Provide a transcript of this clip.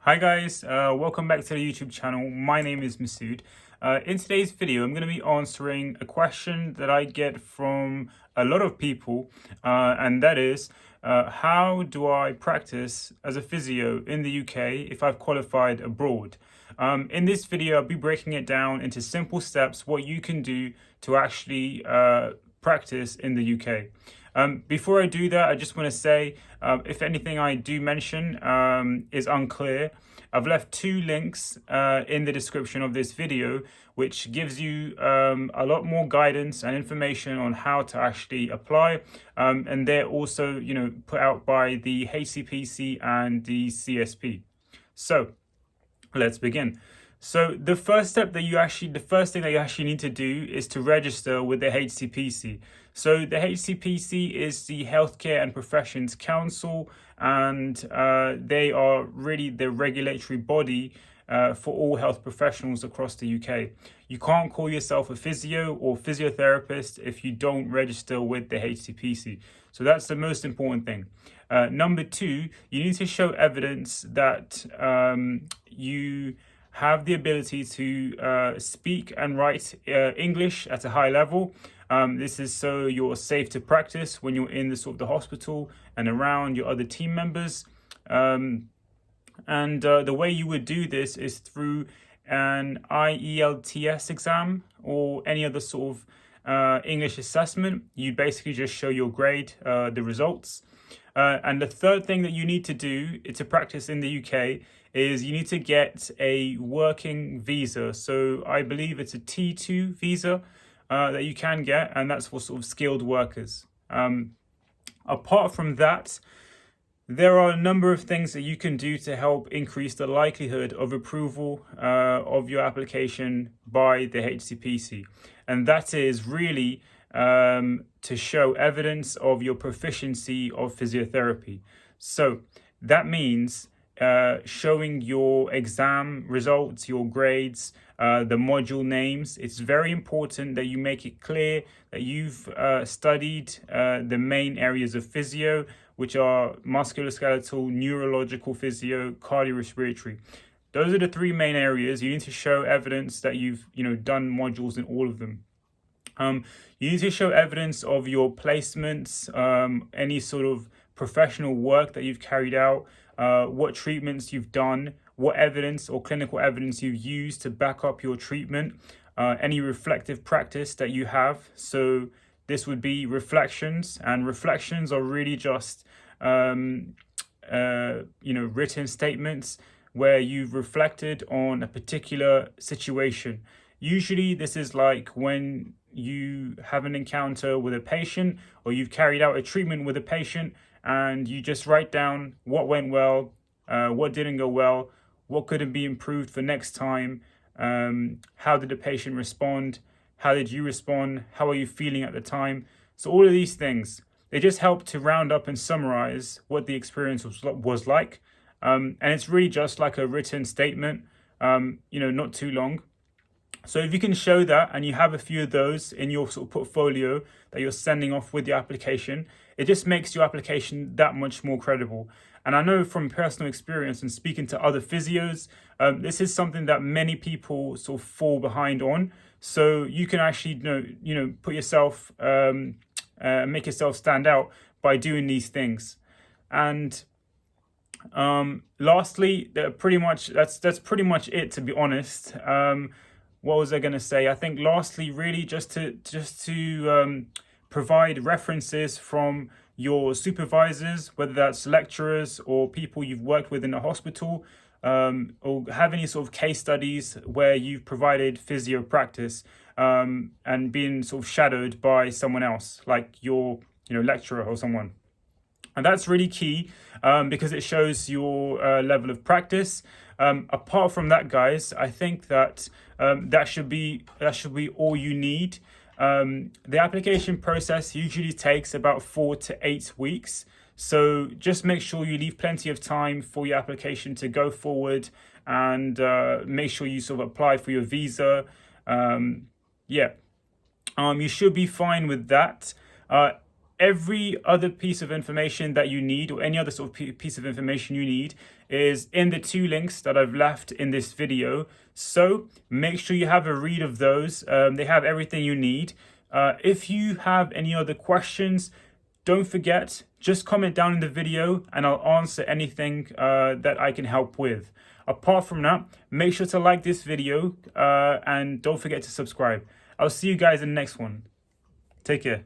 Hi guys, welcome back to the YouTube channel. My name is Masud. In today's video, I'm going to be answering a question that I get from a lot of people, and that is, how do I practice as a physio in the UK if I've qualified abroad? In this video, I'll be breaking it down into simple steps, what you can do to actually practice in the UK. Before I do that, I just want to say, if anything I do mention is unclear, I've left two links in the description of this video, which gives you a lot more guidance and information on how to actually apply. And they're also, put out by the HCPC and the CSP. So let's begin. So the first thing that you actually need to do is to register with the HCPC. So the HCPC is the Healthcare and Professions Council, and they are really the regulatory body for all health professionals across the UK. You can't call yourself a physio or physiotherapist if you don't register with the HCPC. So that's the most important thing. Number two, you need to show evidence that you have the ability to speak and write English at a high level. This is so you're safe to practice when you're in the hospital and around your other team members. And the way you would do this is through an IELTS exam or any other English assessment. You basically just show your grade, the results. And the third thing that you need to do to practice in the UK is you need to get a working visa. So I believe it's a T2 visa that you can get, and that's for skilled workers. Apart from that, there are a number of things that you can do to help increase the likelihood of approval of your application by the HCPC. And that is really to show evidence of your proficiency of physiotherapy. So that means showing your exam results, your grades, the module names. It's very important that you make it clear that you've studied the main areas of physio, which are musculoskeletal, neurological physio, cardiorespiratory. Those are the three main areas. You need to show evidence that you've done modules in all of them. You need to show evidence of your placements, any professional work that you've carried out, what treatments you've done, what evidence or clinical evidence you've used to back up your treatment, any reflective practice that you have. So this would be reflections, and reflections are really just written statements where you've reflected on a particular situation. Usually this is like when you have an encounter with a patient or you've carried out a treatment with a patient, and you just write down what went well, what didn't go well, what could be improved for next time, how did the patient respond, how did you respond, how are you feeling at the time. So all of these things, they just help to round up and summarize what the experience was like. And it's really just like a written statement, not too long. So if you can show that and you have a few of those in your portfolio that you're sending off with your application, it just makes your application that much more credible. And I know from personal experience and speaking to other physios, this is something that many people fall behind on. So you can actually put yourself, make yourself stand out by doing these things. And lastly, that's pretty much it, to be honest. What was I going to say? I think lastly, really just to provide references from your supervisors, whether that's lecturers or people you've worked with in a hospital, or have any case studies where you've provided physio practice and been shadowed by someone else, like your lecturer or someone. And that's really key because it shows your level of practice. Apart from that, guys, I think that that should be all you need. The application process usually takes about 4 to 8 weeks. So just make sure you leave plenty of time for your application to go forward, and make sure you apply for your visa. You should be fine with that. Every other piece of information that you need, or any other piece of information you need, is in the 2 links that I've left in this video. So make sure you have a read of those. They have everything you need. If you have any other questions, don't forget, just comment down in the video and I'll answer anything that I can help with. Apart from that, make sure to like this video and don't forget to subscribe. I'll see you guys in the next one. Take care.